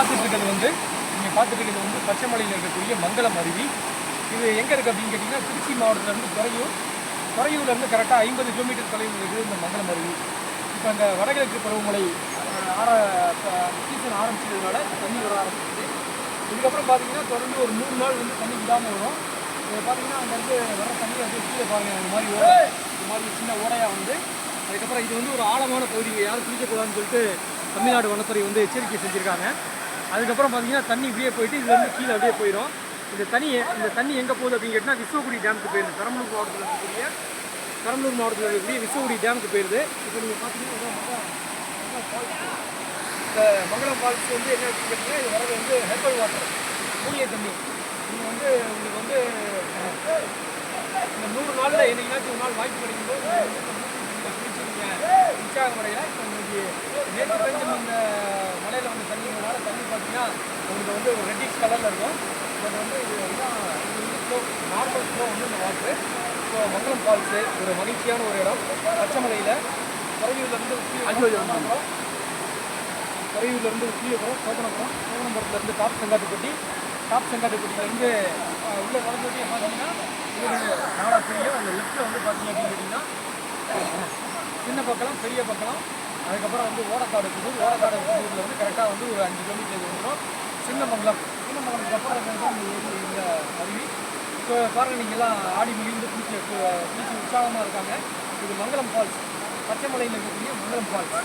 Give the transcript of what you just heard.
பார்த்துட்டு இருக்கிறது வந்து பச்சைமலையில் இருக்கக்கூடிய மங்களம் அருவி. இது எங்கே இருக்குது அப்படின்னு கேட்டிங்கன்னா திருச்சி மாவட்டத்திலேருந்து துறையூர்லேருந்து கரெக்டாக 50 கிலோமீட்டர் தொலைவில் இருக்குது இந்த மங்களம் அருவி. இப்போ அந்த வடகிழக்கு பருவமழை சீசன் ஆரம்பிச்சதுனால தண்ணி வர ஆரம்பிச்சிது. இதுக்கப்புறம் பார்த்தீங்கன்னா தொடர்ந்து ஒரு 3 நாள் வந்து தண்ணி விடாமல் வரும். பார்த்தீங்கன்னா அங்கேருந்து வர தண்ணி வந்து கீழே பாருங்கள், இந்த மாதிரி சின்ன ஓடையாக வந்து. அதுக்கப்புறம் இது வந்து ஒரு ஆழமான பகுதி, யாரும் குளிக்கக்கூடாதுன்னு சொல்லிட்டு தமிழ்நாடு வனத்துறை வந்து எச்சரிக்கை செஞ்சுருக்காங்க. அதுக்கப்புறம் பார்த்தீங்கன்னா தண்ணி இப்படியே போயிட்டு இதுலேருந்து கீழே அப்படியே போயிடும். இந்த தண்ணி எங்கே போகுது அப்படின்னு கேட்டால் விஸ்வகுடி டேமுக்கு போயிடுது. பெரம்பலூர் மாவட்டத்தில் இருக்கக்கூடிய விஸ்வகுடி டேமுக்கு போயிடுது. இப்போ நீங்கள் பார்த்தீங்கன்னா இந்த மங்களம் ஃபால்ஸ் வந்து என்ன அப்படின்னு கேட்டிங்கன்னா இது வரது வந்து ஹெர்பல் வாட்டர், மூலிகை தண்ணி. நீங்கள் வந்து உங்களுக்கு வந்து இந்த 100 நாளில் என்னைக்குனாச்சும் ஒரு நாள் வாய்ப்பு கிடைக்கும்போது குளிச்சிருக்கீங்க உற்சாக முறையில். இப்போ இன்னைக்கு நேற்று பெஞ்ச அந்த மலையில் வந்து தண்ணினால தண்ணி பார்த்தீங்கன்னா உங்களுக்கு வந்து ஒரு ரெட்டிஷ் கலரில் இருக்கும். பட் வந்து இதுதான் நார்மல் ஃப்ளோ வந்து இந்த வாட்ரு. ஸோ மங்களம் ஃபால்ஸு ஒரு மகிழ்ச்சியான ஒரு இடம். பச்சைமலையில் துறையூர்லேருந்து சோதனபுரத்துலேருந்து டாப் செங்காட்டுப்பட்டியிலேருந்து உள்ளே வளர்ந்துட்டே பார்த்தீங்கன்னா நாடா தெரியும். அந்த லெஃப்ட்டில் வந்து பார்த்தீங்க அப்படின்னு கேட்டிங்கன்னா சின்ன பக்கம் பெரிய பக்கம், அதுக்கப்புறம் வந்து ஓடக்காடு புதூரில் வந்து கரெக்டாக வந்து ஒரு 5 கிலோமீட்டர் வந்துடும். சின்னமங்கலத்துக்கு அப்புறம் இந்த அருவி. ஸோ பாருங்கள், நீங்கள்லாம் ஆடி மொழிந்து குளிச்சு உற்சாகமாக இருக்காங்க. இது மங்களம் ஃபால்ஸ், பச்சைமலையில் இருக்கக்கூடிய மங்களம் ஃபால்ஸ்.